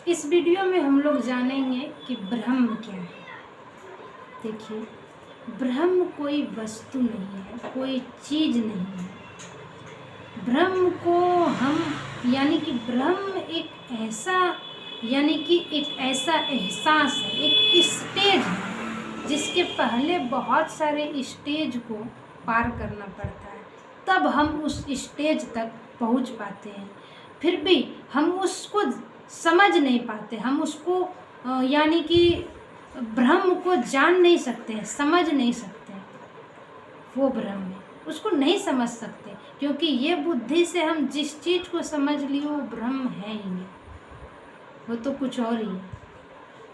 इस वीडियो में हम लोग जानेंगे कि ब्रह्म क्या है। देखिए, ब्रह्म कोई वस्तु नहीं है, कोई चीज़ नहीं है। ब्रह्म को हम ब्रह्म एक ऐसा एक ऐसा एहसास है, एक स्टेज है जिसके पहले बहुत सारे स्टेज को पार करना पड़ता है, तब हम उस स्टेज तक पहुंच पाते हैं। फिर भी हम उसको समझ नहीं पाते, हम उसको ब्रह्म को जान नहीं सकते, समझ नहीं सकते। वो ब्रह्म है, उसको नहीं समझ सकते, क्योंकि ये बुद्धि से हम जिस चीज़ को समझ लिए वो ब्रह्म है ही नहीं, वो तो कुछ और ही है।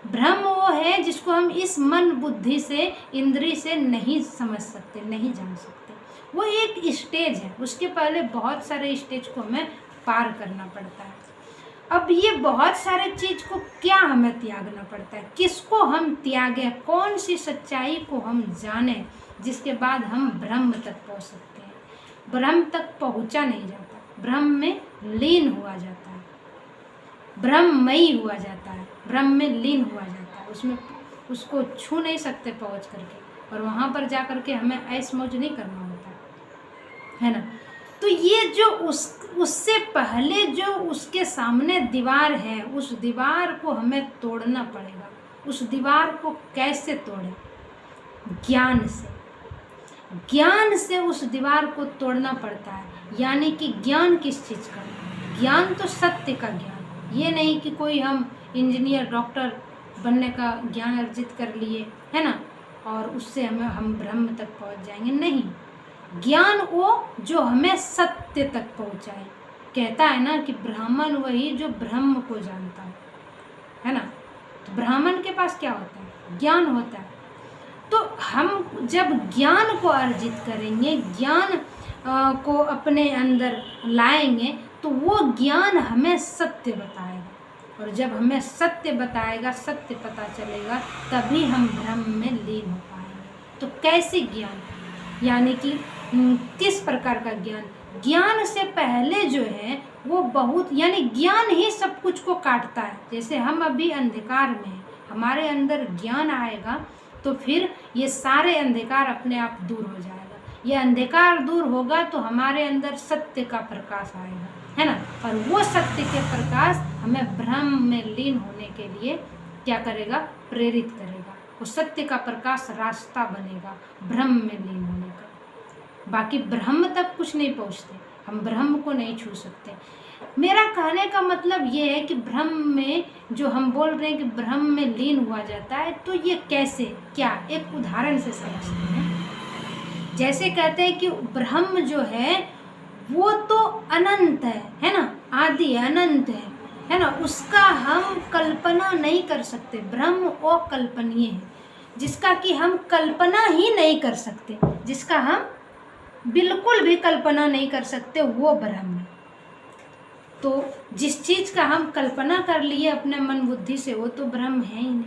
ब्रह्म वो है जिसको हम इस मन बुद्धि से, इंद्रिय से नहीं समझ सकते, नहीं जान सकते। वो एक स्टेज है, उसके पहले बहुत सारे स्टेज को हमें पार करना पड़ता है। अब ये बहुत सारे चीज़ को क्या हमें त्यागना पड़ता है, किसको हम त्यागें, कौन सी सच्चाई को हम जानें, जिसके बाद हम ब्रह्म तक पहुंच सकते हैं। ब्रह्म तक पहुंचा नहीं जाता, ब्रह्म में लीन हुआ जाता है, ब्रह्ममयी हुआ जाता है, ब्रह्म में लीन हुआ जाता है। उसमें उसको छू नहीं सकते पहुंच करके, और वहाँ पर जा करके हमें ऐश मौज नहीं करना होता है ना। तो ये जो उससे पहले जो उसके सामने दीवार है, उस दीवार को हमें तोड़ना पड़ेगा। उस दीवार को कैसे तोड़ें? ज्ञान से। ज्ञान से उस दीवार को तोड़ना पड़ता है। यानी कि ज्ञान किस चीज़ का? ज्ञान तो सत्य का ज्ञान। ये नहीं कि कोई हम इंजीनियर, डॉक्टर बनने का ज्ञान अर्जित कर लिए, है ना, और उससे हम ब्रह्म तक पहुंच जाएंगे। नहीं, ज्ञान वो जो हमें सत्य तक पहुंचाए। कहता है ना कि ब्राह्मण वही जो ब्रह्म को जानता है ना। तो ब्राह्मण के पास क्या होता है? ज्ञान होता है। तो हम जब ज्ञान को अर्जित करेंगे, ज्ञान को अपने अंदर लाएंगे, तो वो ज्ञान हमें सत्य बताएगा, और जब हमें सत्य बताएगा, सत्य पता चलेगा, तभी हम ब्रह्म में लीन हो पाएंगे। तो कैसे ज्ञान, यानी कि किस प्रकार का ज्ञान? ज्ञान से पहले जो है वो बहुत, यानी ज्ञान ही सब कुछ को काटता है। जैसे हम अभी अंधकार में हैं, हमारे अंदर ज्ञान आएगा तो फिर ये सारे अंधकार अपने आप दूर हो जाएगा। ये अंधकार दूर होगा तो हमारे अंदर सत्य का प्रकाश आएगा, है ना। और वो सत्य के प्रकाश हमें ब्रह्म में लीन होने के लिए क्या करेगा? प्रेरित करेगा। वो सत्य का प्रकाश रास्ता बनेगा ब्रह्म में लीन होने का। बाकी ब्रह्म तक कुछ नहीं पहुँचते, हम ब्रह्म को नहीं छू सकते। मेरा कहने का मतलब ये है कि ब्रह्म में जो हम बोल रहे हैं कि ब्रह्म में लीन हुआ जाता है, तो ये कैसे, क्या? एक उदाहरण से समझते हैं। जैसे कहते हैं कि ब्रह्म जो है वो तो अनंत है ना, आदि अनंत है ना, उसका हम कल्पना नहीं कर सकते। ब्रह्म अकल्पनीय है, जिसका कि हम कल्पना ही नहीं कर सकते, जिसका हम बिल्कुल भी कल्पना नहीं कर सकते, वो ब्रह्म है। तो जिस चीज़ का हम कल्पना कर लिए अपने मन बुद्धि से, वो तो ब्रह्म है ही नहीं।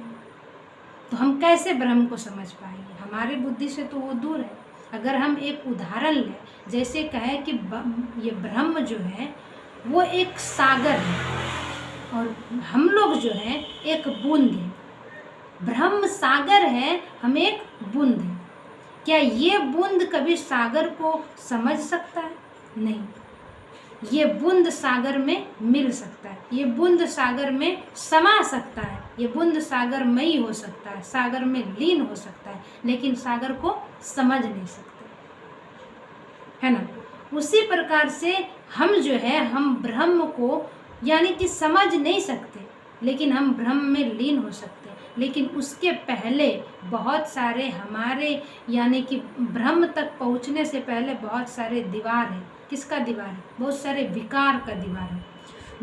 तो हम कैसे ब्रह्म को समझ पाएंगे? हमारी बुद्धि से तो वो दूर है। अगर हम एक उदाहरण लें, जैसे कहें कि ये ब्रह्म जो है वो एक सागर है, और हम लोग जो है एक बूंद है। ब्रह्म सागर है, हम एक बूंद है। क्या ये बूंद कभी सागर को समझ सकता है? नहीं। ये बूंद सागर में मिल सकता है, ये बूंद सागर में समा सकता है, ये बूंद सागर मई हो सकता है, सागर में लीन हो सकता है, लेकिन सागर को समझ नहीं सकते, है ना। उसी प्रकार से हम जो है, हम ब्रह्म को यानी कि समझ नहीं सकते, लेकिन हम ब्रह्म में लीन हो सकते हैं। लेकिन उसके पहले बहुत सारे हमारे, यानी कि ब्रह्म तक पहुंचने से पहले बहुत सारे दीवार हैं। किसका दीवार है? बहुत सारे विकार का दीवार है,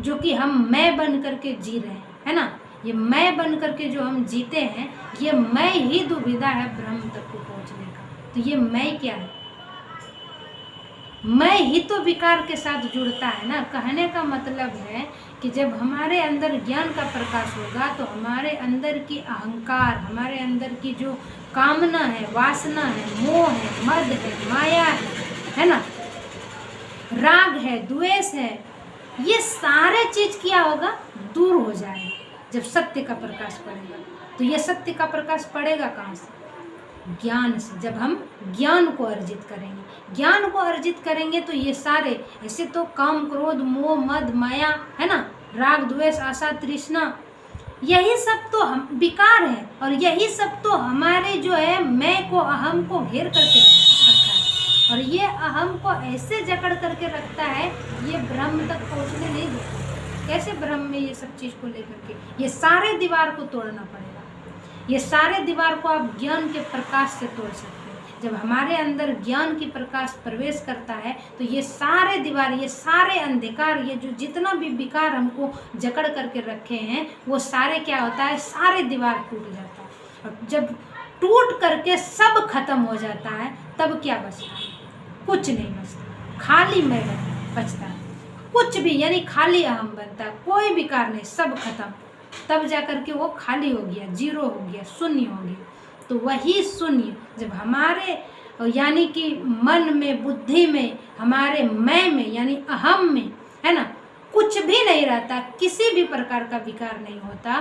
जो कि हम मैं बन करके जी रहे हैं, है ना। ये मैं बन करके जो हम जीते हैं, ये मैं ही दुविधा है ब्रह्म तक को पहुंचने का। तो ये मैं क्या है? मैं ही तो विकार के साथ जुड़ता है ना। कहने का मतलब है कि जब हमारे अंदर ज्ञान का प्रकाश होगा, तो हमारे अंदर की अहंकार, हमारे अंदर की जो कामना है, वासना है, मोह है, मद है, माया है ना, राग है, द्वेष है, ये सारे चीज़ क्या होगा? दूर हो जाएगा। जब सत्य का प्रकाश पड़ेगा। तो ये सत्य का प्रकाश पड़ेगा कहाँ से? ज्ञान से। जब हम ज्ञान को अर्जित करेंगे, ज्ञान को अर्जित करेंगे तो ये सारे, ऐसे तो काम क्रोध मोह मद माया है ना, राग द्वेष आशा तृष्णा, यही सब तो हम विकार है, और यही सब तो हमारे जो है मैं को अहम को घेर करके रखा है, और ये अहम को ऐसे जकड़ करके रखता है, ये ब्रह्म तक पहुँचने नहीं देता। कैसे ब्रह्म में ये सब चीज़ को लेकर के, ये सारे दीवार को तोड़ना पड़ेगा। ये सारे दीवार को आप ज्ञान के प्रकाश से तोड़ सकते हैं। जब हमारे अंदर ज्ञान की प्रकाश प्रवेश करता है तो ये सारे दीवार, ये सारे अंधकार, ये जो जितना भी विकार हमको जकड़ करके रखे हैं, वो सारे क्या होता है, सारे दीवार टूट जाता है। और जब टूट करके सब खत्म हो जाता है, तब क्या बचता है? कुछ नहीं बचता, खाली मैं बचता है। कुछ भी यानी खाली अहम बनता है, कोई विकार नहीं, सब खत्म। तब जा कर के वो खाली हो गया, जीरो हो गया, शून्य हो गया। तो वही शून्य जब हमारे यानी कि मन में, बुद्धि में, हमारे मैं में यानी अहम में है ना, कुछ भी नहीं रहता, किसी भी प्रकार का विकार नहीं होता,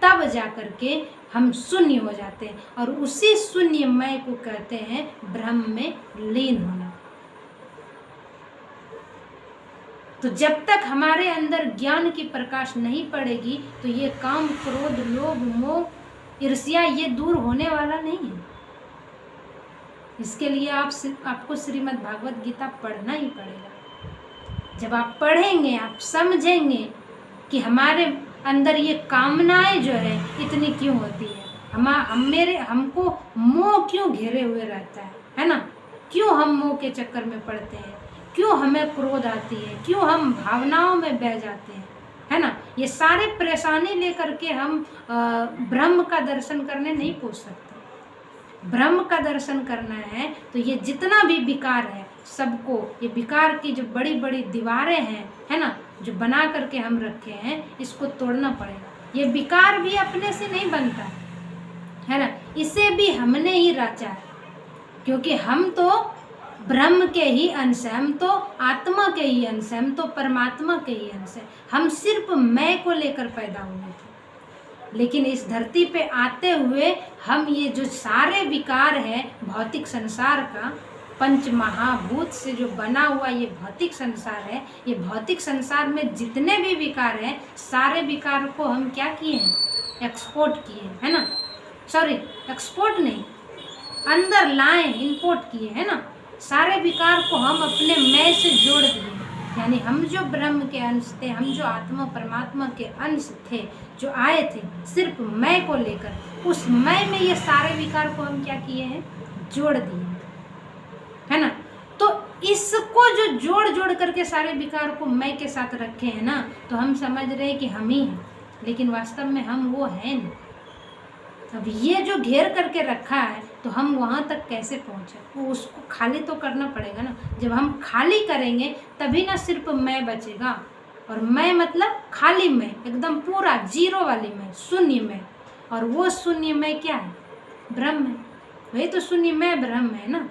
तब जा कर के हम शून्य हो जाते हैं। और उसी शून्य मैं को कहते हैं ब्रह्म में लीन होना। तो जब तक हमारे अंदर ज्ञान की प्रकाश नहीं पड़ेगी, तो ये काम क्रोध लोभ मोह ईर्ष्या ये दूर होने वाला नहीं है। इसके लिए आपको श्रीमद् भागवत गीता पढ़ना ही पड़ेगा। जब आप पढ़ेंगे, आप समझेंगे कि हमारे अंदर ये कामनाएं जो है इतनी क्यों होती है, हमको मोह क्यों घेरे हुए रहता है ना, क्यों हम मोह के चक्कर में पड़ते हैं, क्यों हमें क्रोध आती है, क्यों हम भावनाओं में बह जाते हैं, है ना। ये सारे परेशानी लेकर के हम ब्रह्म का दर्शन करने नहीं पहुंच सकते। ब्रह्म का दर्शन करना है तो ये जितना भी विकार है सबको, ये विकार की जो बड़ी बड़ी दीवारें हैं है ना, जो बना करके हम रखे हैं, इसको तोड़ना पड़ेगा। ये विकार भी अपने से नहीं बनता है ना, इसे भी हमने ही रचा है, क्योंकि हम तो ब्रह्म के ही अंश है, हम तो आत्मा के ही अंश है, हम तो परमात्मा के ही अंश है। हम सिर्फ मैं को लेकर पैदा हुए थे, लेकिन इस धरती पे आते हुए हम ये जो सारे विकार है भौतिक संसार का, पंच महाभूत से जो बना हुआ ये भौतिक संसार है, ये भौतिक संसार में जितने भी विकार हैं, सारे विकार को हम क्या किए हैं, एक्सपोर्ट किए है ना, सॉरी एक्सपोर्ट नहीं, अंदर लाए, इंपोर्ट किए है ना। सारे विकार को हम अपने मैं से जोड़ दिए, यानी हम जो ब्रह्म के अंश थे, हम जो आत्मा परमात्मा के अंश थे, जो आए थे सिर्फ मैं को लेकर, उस मैं में ये सारे विकार को हम क्या किए हैं, जोड़ दिए है ना। तो इसको जो जोड़ जोड़ करके सारे विकार को मैं के साथ रखे हैं ना, तो हम समझ रहे हैं कि हम ही हैं, लेकिन वास्तव में हम वो हैं नहीं। अब ये जो घेर करके रखा है, तो हम वहाँ तक कैसे पहुँचे, वो उसको खाली तो करना पड़ेगा ना। जब हम खाली करेंगे तभी ना सिर्फ मैं बचेगा, और मैं मतलब खाली मैं, एकदम पूरा जीरो वाली मैं, शून्य मैं। और वो शून्य मैं क्या है, ब्रह्म है, वही तो शून्य मैं ब्रह्म है ना।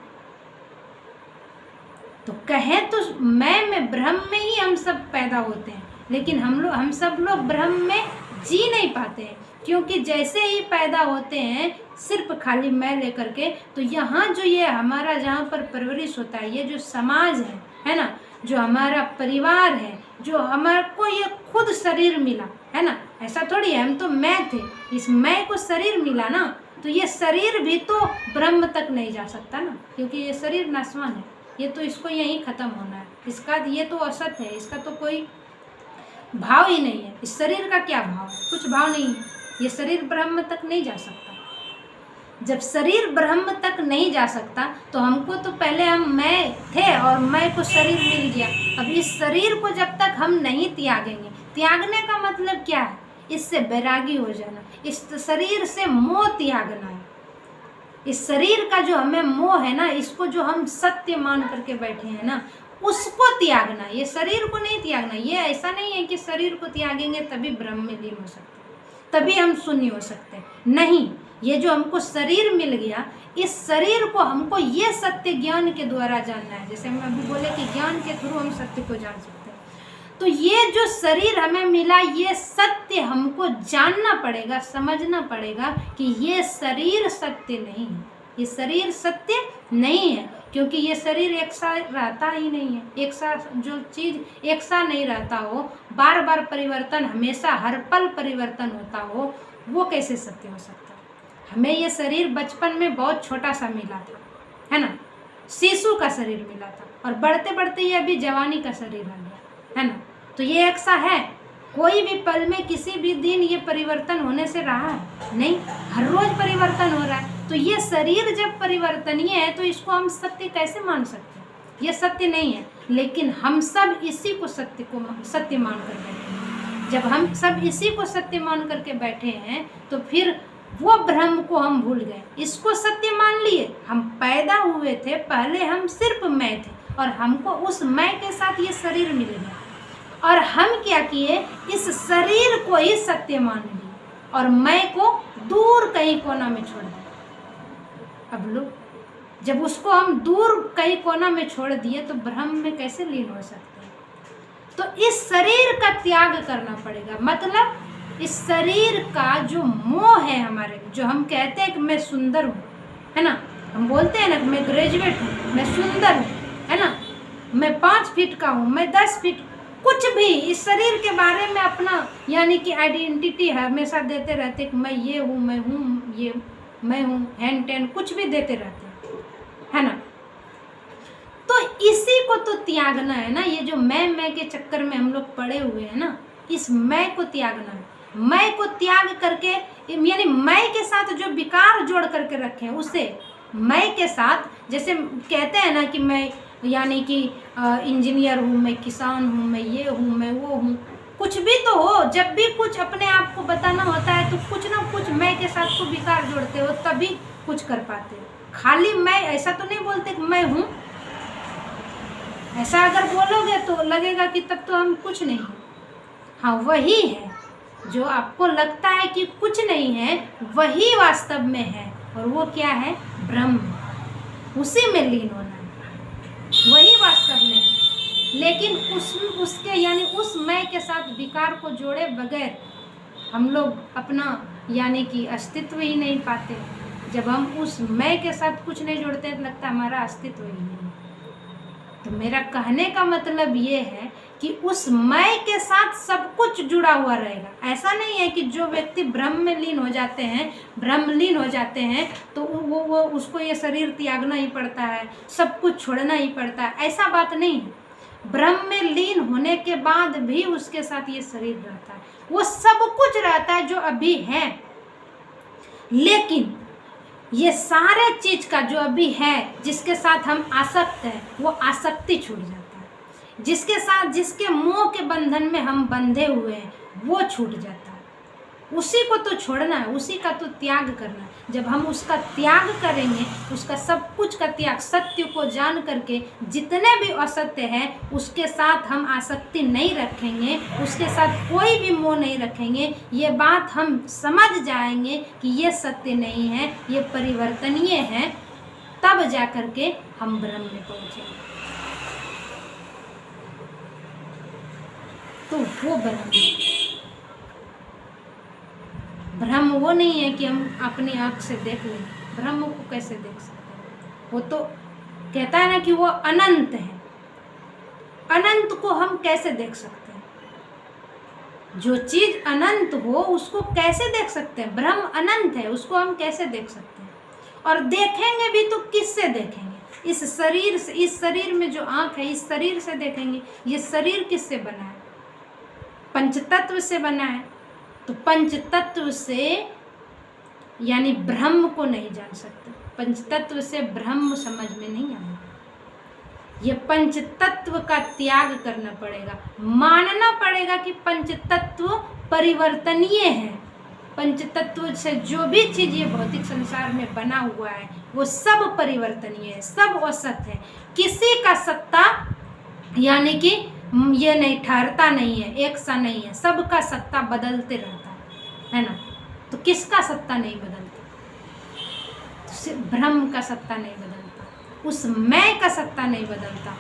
तो कहें तो मैं में ब्रह्म में ही हम सब पैदा होते हैं, लेकिन हम सब लोग ब्रह्म में जी नहीं पाते हैं, क्योंकि जैसे ही पैदा होते हैं सिर्फ खाली मैं लेकर के, तो यहाँ जो ये हमारा जहाँ पर परवरिश होता है, ये जो समाज है ना, जो हमारा परिवार है, जो हमारे को ये खुद शरीर मिला है ना, ऐसा थोड़ी है हम तो मैं थे, इस मैं को शरीर मिला ना, तो ये शरीर भी तो ब्रह्म तक नहीं जा सकता ना, क्योंकि ये शरीर नाशवान है, ये तो इसको यहीं ख़त्म होना है, इसका ये तो असत है, इसका तो कोई भाव ही नहीं है। इस शरीर का क्या भाव, कुछ भाव नहीं है, ये शरीर ब्रह्म तक नहीं जा सकता। जब शरीर ब्रह्म तक नहीं जा सकता, तो हमको तो पहले हम मैं थे और मैं को शरीर मिल गया। अब इस शरीर को जब तक हम नहीं त्यागेंगे, त्यागने का मतलब क्या है, इससे बैरागी हो जाना, इस शरीर से मोह त्यागना है। इस शरीर का जो हमें मोह है ना, इसको जो हम सत्य मान करके बैठे हैं ना, उसको त्यागना, ये शरीर को नहीं त्यागना। ये ऐसा नहीं है कि शरीर को त्यागेंगे तभी ब्रह्म में लीन हो सकते, तभी हम शून्य हो सकते हैं, नहीं। ये जो हमको शरीर मिल गया, इस शरीर को हमको ये सत्य ज्ञान के द्वारा जानना है। जैसे हम अभी बोले कि ज्ञान के थ्रू हम सत्य को जान सकते हैं, तो ये जो शरीर हमें मिला, ये सत्य हमको जानना पड़ेगा, समझना पड़ेगा कि ये शरीर सत्य नहीं है, ये शरीर सत्य नहीं है, क्योंकि ये शरीर एक सा रहता ही नहीं है। एक सा जो चीज़ एक सा नहीं रहता हो, बार बार परिवर्तन, हमेशा हर पल परिवर्तन होता हो, वो कैसे सत्य हो सकता है। हमें ये शरीर बचपन में बहुत छोटा सा मिला था, है ना, शिशु का शरीर मिला था, और बढ़ते बढ़ते ये अभी जवानी का शरीर आ गया, है ना। तो ये एक सा है, कोई भी पल में किसी भी दिन ये परिवर्तन होने से रहा है नहीं, हर रोज परिवर्तन हो रहा है। तो ये शरीर जब परिवर्तनीय है तो इसको हम सत्य कैसे मान सकते हैं, ये सत्य नहीं है। लेकिन हम सब इसी को सत्य मान कर बैठे हैं। जब हम सब इसी को सत्य मान करके बैठे हैं तो फिर वो भ्रम को हम भूल गए, इसको सत्य मान लिए। हम पैदा हुए थे, पहले हम सिर्फ मैं थे, और हमको उस मैं के साथ ये शरीर मिल गया, और हम क्या किए, इस शरीर को ही सत्य मान लिए और मैं को दूर कहीं कोना में छोड़ दिया। अब लो, जब उसको हम दूर कहीं कोना में छोड़ दिए तो भ्रम में कैसे लीन हो सकते हैं। तो इस शरीर का त्याग करना पड़ेगा, मतलब इस शरीर का जो मोह है हमारे, जो हम कहते हैं कि मैं सुंदर हूँ, है ना, हम बोलते हैं ना कि मैं ग्रेजुएट हूँ, मैं सुंदर हूँ, है ना, मैं 5 फीट का हूँ, मैं 10 फीट, कुछ भी इस शरीर के बारे में अपना यानी कि आइडेंटिटी हमेशा देते रहते कि मैं ये हूँ, मैं हूँ, ये मैं हूँ, हैन टेन कुछ भी देते रहते हैं, है ना। तो इसी को तो त्यागना है ना, ये जो मैं के चक्कर में हम लोग पड़े हुए हैं ना, इस मैं को त्यागना है। मैं को त्याग करके, यानी मैं के साथ जो विकार जोड़ करके रखे हैं उसे मैं के साथ, जैसे कहते हैं ना कि मैं यानी कि इंजीनियर हूँ, मैं किसान हूँ, मैं ये हूँ, मैं वो हूँ, कुछ भी तो हो। जब भी कुछ अपने आप को बताना होता है तो कुछ ना कुछ मैं के साथ को विकार जोड़ते हो, तभी कुछ कर पाते हो। खाली मैं ऐसा तो नहीं बोलते कि मैं हूँ, ऐसा अगर बोलोगे तो लगेगा कि तब तो हम कुछ नहीं हैं। हाँ, वही है जो आपको लगता है कि कुछ नहीं है, वही वास्तव में है, और वो क्या है, ब्रह्म, उसी में लीन होना है, वही वास्तव में है। लेकिन उसके यानी उस मैं के साथ विकार को जोड़े बगैर हम लोग अपना यानी कि अस्तित्व ही नहीं पाते। जब हम उस मैं के साथ कुछ नहीं जोड़ते तो लगता है हमारा अस्तित्व ही नहीं। तो मेरा कहने का मतलब ये है कि उस मैं के साथ सब कुछ जुड़ा हुआ रहेगा। ऐसा नहीं है कि जो व्यक्ति ब्रह्म में लीन हो जाते हैं, ब्रह्मलीन हो जाते हैं, तो वो उसको ये शरीर त्यागना ही पड़ता है, सब कुछ छोड़ना ही पड़ता है, ऐसा बात नहीं है। ब्रह्म में लीन होने के बाद भी उसके साथ ये शरीर रहता है, वो सब कुछ रहता है जो अभी है। लेकिन ये सारे चीज का जो अभी है, जिसके साथ हम आसक्त हैं, वो आसक्ति छूट जाता है। जिसके साथ, जिसके मोह के बंधन में हम बंधे हुए हैं, वो छूट जाता है। उसी को तो छोड़ना है, उसी का तो त्याग करना है। जब हम उसका त्याग करेंगे, उसका सब कुछ का त्याग, सत्य को जान करके जितने भी असत्य है उसके साथ हम आसक्ति नहीं रखेंगे, उसके साथ कोई भी मोह नहीं रखेंगे, ये बात हम समझ जाएंगे कि ये सत्य नहीं है, ये परिवर्तनीय है, तब जा करके हम ब्रह्म में पहुँचेंगे। तो वो ब्रह्म वो नहीं है कि हम अपनी आँख से देख लें। ब्रह्म को कैसे देख सकते हैं? वो तो कहता है ना कि वो अनंत है। अनंत को हम कैसे देख सकते हैं? जो चीज अनंत हो उसको कैसे देख सकते हैं? ब्रह्म अनंत है, उसको हम कैसे देख सकते हैं? और देखेंगे भी तो किससे देखेंगे? इस शरीर से। इस शरीर में जो आँख है, इस शरीर से देखेंगे। ये शरीर किससे बना है? पंचतत्व से बना है। तो पंचतत्व से यानी ब्रह्म को नहीं जान सकते। पंचतत्व से ब्रह्म समझ में नहीं आएगा। ये पंचतत्व का त्याग करना पड़ेगा, मानना पड़ेगा कि पंचतत्व परिवर्तनीय है। पंचतत्व से जो भी चीज़ ये भौतिक संसार में बना हुआ है वो सब परिवर्तनीय है, सब असत है। किसी का सत्ता यानी कि ये नहीं ठहरता नहीं है, एक सा नहीं है, सबका सत्ता बदलते रहता है ना। तो किसका सत्ता नहीं बदलता? तो ब्रह्म का सत्ता नहीं बदलता, उस मैं का सत्ता नहीं बदलता।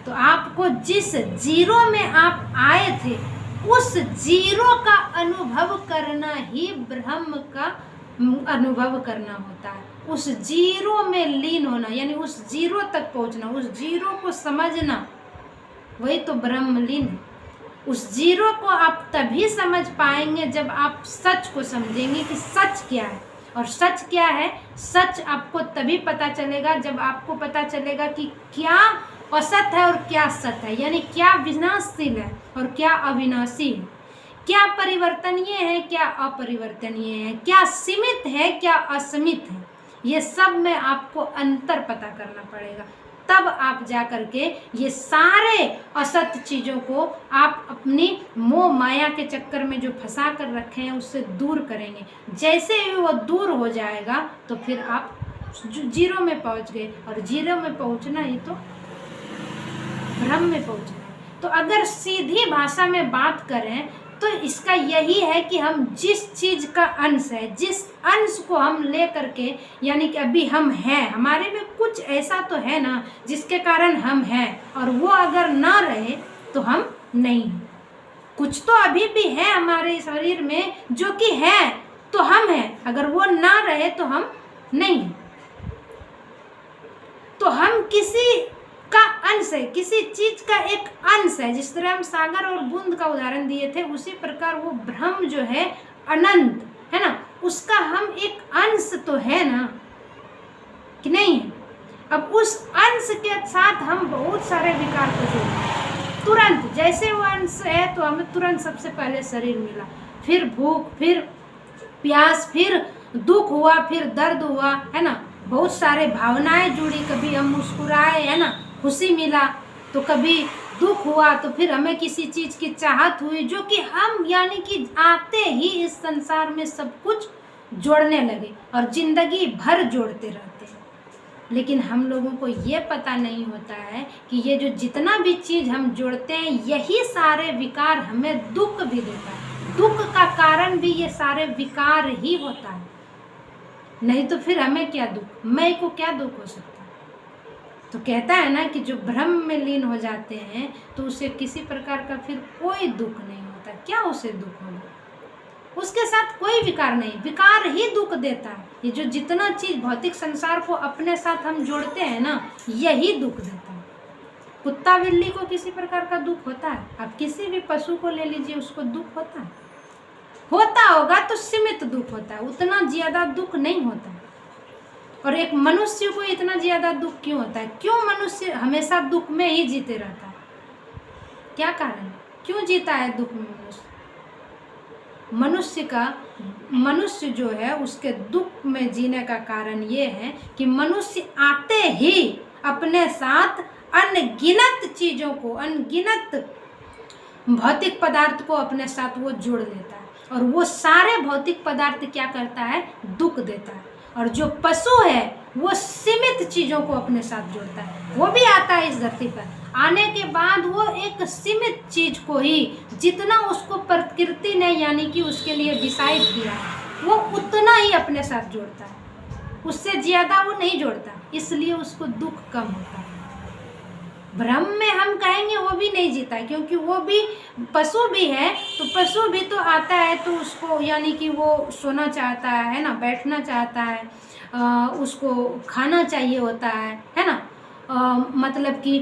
तो आपको जिस जीरो में आप आए थे उस जीरो का अनुभव करना ही ब्रह्म का अनुभव करना होता है। उस जीरो में लीन होना, यानी उस जीरो तक पहुंचना, उस जीरो को समझना, वही तो ब्रह्मलीन है। उस जीरो को आप तभी समझ पाएंगे जब आप सच को समझेंगे कि सच क्या है। और सच क्या है, सच आपको तभी पता चलेगा जब आपको पता चलेगा कि क्या असत है और क्या सत है, यानी क्या विनाशशील है और क्या अविनाशी है, क्या परिवर्तनीय है क्या अपरिवर्तनीय है, क्या सीमित है क्या असीमित है। ये सब में आपको अंतर पता करना पड़ेगा, तब आप जा करके ये सारे असत चीज़ों को आप अपनी मोह माया के चक्कर में जो फंसा कर रखे हैं उससे दूर करेंगे। जैसे ही वो दूर हो जाएगा तो फिर आप जीरो में पहुंच गए, और जीरो में पहुंचना ही तो ब्रह्म में पहुंचना है। तो अगर सीधी भाषा में बात करें तो इसका यही है कि हम जिस चीज़ का अंश है, जिस अंश को हम ले करके, यानी कि अभी हम हैं, हमारे में कुछ ऐसा तो है ना जिसके कारण हम हैं, और वो अगर ना रहे तो हम नहीं हैं। कुछ तो अभी भी है हमारे शरीर में जो कि है तो हम हैं, अगर वो ना रहे तो हम नहीं हैं। तो हम किसी का अंश है, किसी चीज का एक अंश है। जिस तरह हम सागर और बूंद का उदाहरण दिए थे, उसी प्रकार वो ब्रह्म जो है अनंत है ना, उसका हम एक अंश तो है ना, कि नहीं है। अब उस अंश के साथ हम बहुत सारे विकार को जोड़ते हैं तुरंत। जैसे वो अंश है तो हमें तुरंत सबसे पहले शरीर मिला, फिर भूख, फिर प्यास, फिर दुख हुआ, फिर दर्द हुआ, है ना, बहुत सारे भावनाएं जुड़ी, कभी हम मुस्कुराए, है ना, खुशी मिला, तो कभी दुख हुआ, तो फिर हमें किसी चीज़ की चाहत हुई, जो कि हम यानी कि आते ही इस संसार में सब कुछ जोड़ने लगे और जिंदगी भर जोड़ते रहते हैं। लेकिन हम लोगों को ये पता नहीं होता है कि ये जो जितना भी चीज़ हम जोड़ते हैं, यही सारे विकार हमें दुख भी देता है। दुख का कारण भी ये सारे विकार ही होता है, नहीं तो फिर हमें क्या दुख, मैं को क्या दुख हो सकता है। तो कहता है ना कि जो ब्रह्म में लीन हो जाते हैं तो उसे किसी प्रकार का फिर कोई दुख नहीं होता। क्या उसे दुख होगा, उसके साथ कोई विकार नहीं, विकार ही दुख देता है। ये जो जितना चीज़ भौतिक संसार को अपने साथ हम जोड़ते हैं ना, यही दुख देता है। कुत्ता बिल्ली को किसी प्रकार का दुख होता है, आप किसी भी पशु को ले लीजिए, उसको दुख होता है, होता होगा तो सीमित दुख होता है, उतना ज़्यादा दुख नहीं होता। और एक मनुष्य को इतना ज़्यादा दुख क्यों होता है? क्यों मनुष्य हमेशा दुख में ही जीते रहता है? क्या कारण है, क्यों जीता है दुख में मनुष्य? मनुष्य जो है उसके दुख में जीने का कारण ये है कि मनुष्य आते ही अपने साथ अनगिनत चीज़ों को, अनगिनत भौतिक पदार्थ को अपने साथ वो जोड़ लेता है, और वो सारे भौतिक पदार्थ क्या करता है, दुख देता है। और जो पशु है वो सीमित चीज़ों को अपने साथ जोड़ता है, वो भी आता है इस धरती पर, आने के बाद वो एक सीमित चीज़ को ही, जितना उसको प्रकृति ने यानी कि उसके लिए डिसाइड किया है, वो उतना ही अपने साथ जोड़ता है, उससे ज़्यादा वो नहीं जोड़ता, इसलिए उसको दुख कम होता है। ब्रह्म में हम कहेंगे वो भी नहीं जीता, क्योंकि वो भी पशु भी है, तो पशु भी तो आता है तो उसको यानी कि वो सोना चाहता है ना, बैठना चाहता है, उसको खाना चाहिए होता है ना, मतलब कि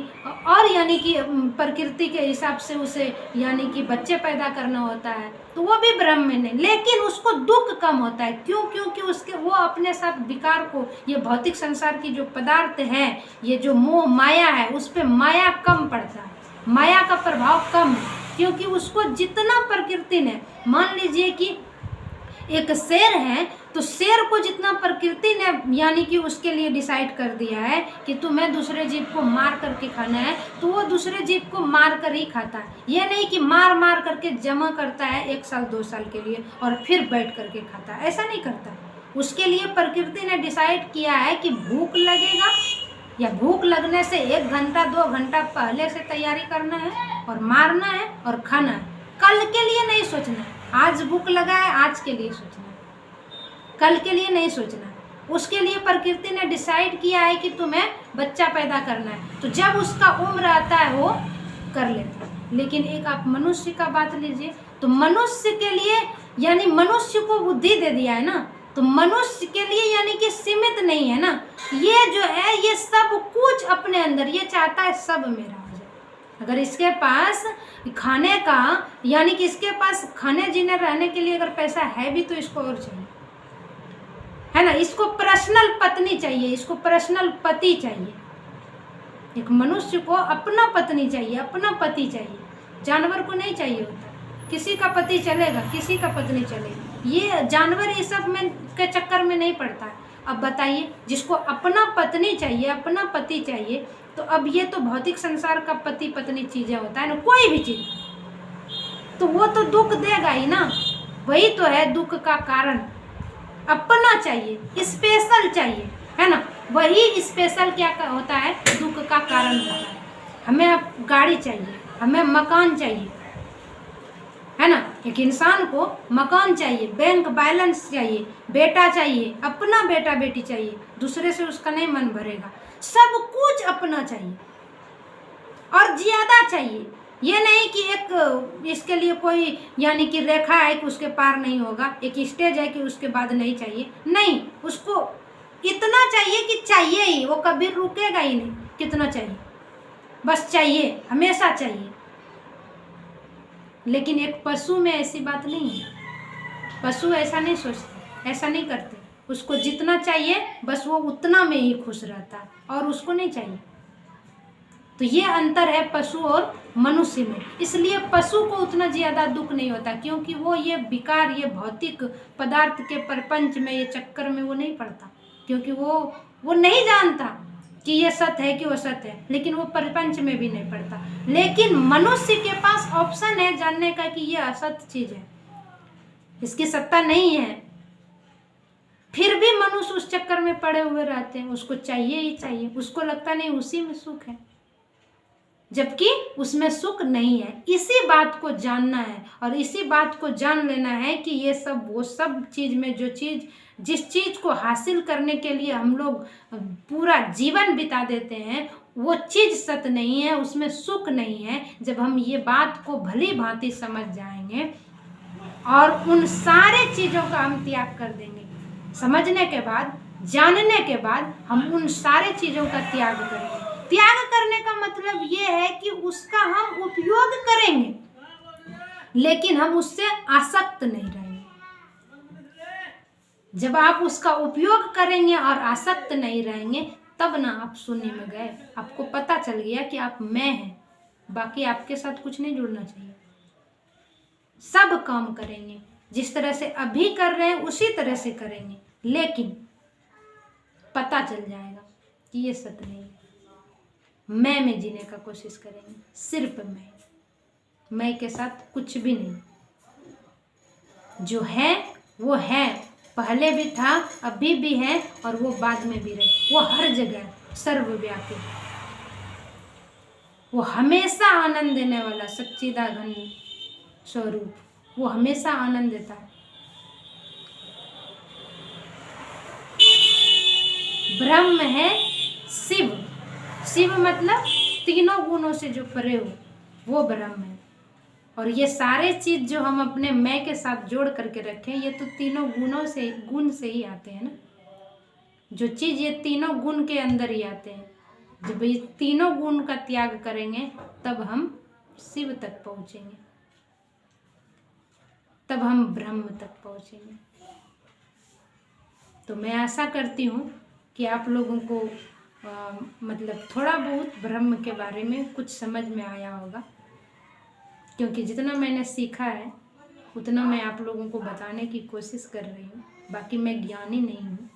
और यानी कि प्रकृति के हिसाब से उसे यानी कि बच्चे पैदा करना होता है, तो वो भी ब्रह्म में नहीं, लेकिन उसको दुख कम होता है। क्यों? क्योंकि उसके वो अपने साथ विकार को, ये भौतिक संसार की जो पदार्थ है, ये जो मोह माया है, उस पर माया कम पड़ता है, माया का प्रभाव कम है, क्योंकि उसको जितना प्रकृति ने, मान लीजिए कि एक शेर है, तो शेर को जितना प्रकृति ने यानी कि उसके लिए डिसाइड कर दिया है कि तुम्हें दूसरे जीव को मार करके खाना है, तो वो दूसरे जीव को मार कर ही खाता है। ये नहीं कि मार मार करके जमा करता है 1 साल 2 साल के लिए और फिर बैठ करके खाता है, ऐसा नहीं करता। उसके लिए प्रकृति ने डिसाइड किया है कि भूख लगेगा, या भूख लगने से 1 घंटा 2 घंटा पहले से तैयारी करना है और मारना है और खाना है। कल के लिए नहीं सोचना है, आज भूख लगा है आज के लिए सोचना है, कल के लिए नहीं सोचना है। उसके लिए प्रकृति ने डिसाइड किया है कि तुम्हें बच्चा पैदा करना है, तो जब उसका उम्र आता है वो कर लेता है। लेकिन एक आप मनुष्य का बात लीजिए, तो मनुष्य के लिए यानी मनुष्य को बुद्धि दे दिया है ना, तो मनुष्य के लिए यानी कि सीमित नहीं है ना, ये जो है ये सब कुछ अपने अंदर ये चाहता है सब मेरा हो जाए। अगर इसके पास खाने का यानी कि इसके पास खाने जीने रहने के लिए अगर पैसा है भी तो इसको और चाहिए, है ना। इसको पर्सनल पत्नी चाहिए, इसको पर्सनल पति चाहिए। एक मनुष्य को अपना पत्नी चाहिए, अपना पति चाहिए। जानवर को नहीं चाहिए होता, किसी का पति चलेगा, किसी का पत्नी चलेगी। ये जानवर ये सब में के चक्कर में नहीं पड़ता है। अब बताइए, जिसको अपना पत्नी चाहिए, अपना पति चाहिए, तो अब ये तो भौतिक संसार का पति पत्नी चीजें होता है ना, कोई भी चीज, तो वो तो दुख देगा ही ना। वही तो है दुख का कारण। अपना चाहिए, स्पेशल चाहिए, है ना। वही स्पेशल क्या होता है, दुख का कारण होता है। हमें अब गाड़ी चाहिए, हमें मकान चाहिए, है ना। एक इंसान को मकान चाहिए, बैंक बैलेंस चाहिए, बेटा चाहिए, अपना बेटा बेटी चाहिए, दूसरे से उसका नहीं मन भरेगा। सब कुछ अपना चाहिए और ज्यादा चाहिए। ये नहीं कि एक इसके लिए कोई यानी कि रेखा है कि उसके पार नहीं होगा, एक स्टेज है कि उसके बाद नहीं चाहिए, नहीं। उसको इतना चाहिए कि चाहिए ही, वो कभी रुकेगा ही नहीं। कितना चाहिए, बस चाहिए, हमेशा चाहिए। लेकिन एक पशु में ऐसी बात नहीं है। पशु ऐसा नहीं सोचते, ऐसा नहीं करते। उसको जितना चाहिए बस वो उतना में ही खुश रहता है और उसको नहीं चाहिए। तो ये अंतर है पशु और मनुष्य में। इसलिए पशु को उतना ज़्यादा दुख नहीं होता, क्योंकि वो ये विकार, ये भौतिक पदार्थ के प्रपंच में, ये चक्कर में वो नहीं पड़ता, क्योंकि वो नहीं जानता कि ये सत्य है कि वो सत्य है, लेकिन वो प्रपंच में भी नहीं पड़ता। लेकिन मनुष्य के पास ऑप्शन है जानने का कि ये असत्य चीज है, इसकी सत्ता नहीं है, फिर भी मनुष्य उस चक्कर में पड़े हुए रहते हैं। उसको चाहिए ही चाहिए, उसको लगता नहीं उसी में सुख है, जबकि उसमें सुख नहीं है। इसी बात को जानना है और इसी बात को जान लेना है कि ये सब वो सब चीज में जो चीज, जिस चीज को हासिल करने के लिए हम लोग पूरा जीवन बिता देते हैं, वो चीज सत्य नहीं है, उसमें सुख नहीं है। जब हम ये बात को भली भांति समझ जाएंगे और उन सारे चीजों का हम त्याग कर देंगे, समझने के बाद, जानने के बाद हम उन सारे चीजों का त्याग करेंगे। त्याग करने का मतलब ये है कि उसका हम उपयोग करेंगे, लेकिन हम उससे आसक्त नहीं रहेंगे। जब आप उसका उपयोग करेंगे और आसक्त नहीं रहेंगे, तब ना आप शून्य में गए, आपको पता चल गया कि आप मैं हैं, बाकी आपके साथ कुछ नहीं जुड़ना चाहिए। सब काम करेंगे जिस तरह से अभी कर रहे हैं उसी तरह से करेंगे, लेकिन पता चल जाएगा कि ये सत्य नहीं है। मैं में जीने का कोशिश करेंगे, सिर्फ मैं के साथ कुछ भी नहीं। जो है वो है, पहले भी था, अभी भी है और वो बाद में भी रहे। वो हर जगह सर्वव्यापी, वो हमेशा आनंद देने वाला सच्चिदानंद स्वरूप, वो हमेशा आनंद देता है। ब्रह्म है शिव, शिव मतलब तीनों गुणों से जो परे हो वो ब्रह्म है। और ये सारे चीज जो हम अपने मैं के साथ जोड़ करके रखें, ये तो तीनों गुण से ही आते हैं ना। जो चीज ये तीनों गुण के अंदर ही आते हैं। जब ये तीनों गुण का त्याग करेंगे तब हम शिव तक पहुंचेंगे, तब हम ब्रह्म तक पहुंचेंगे। तो मैं आशा करती हूँ कि आप लोगों को मतलब थोड़ा बहुत ब्रह्म के बारे में कुछ समझ में आया होगा, क्योंकि जितना मैंने सीखा है उतना मैं आप लोगों को बताने की कोशिश कर रही हूँ। बाकी मैं ज्ञानी नहीं हूँ।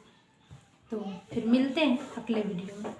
तो फिर मिलते हैं अगले वीडियो में।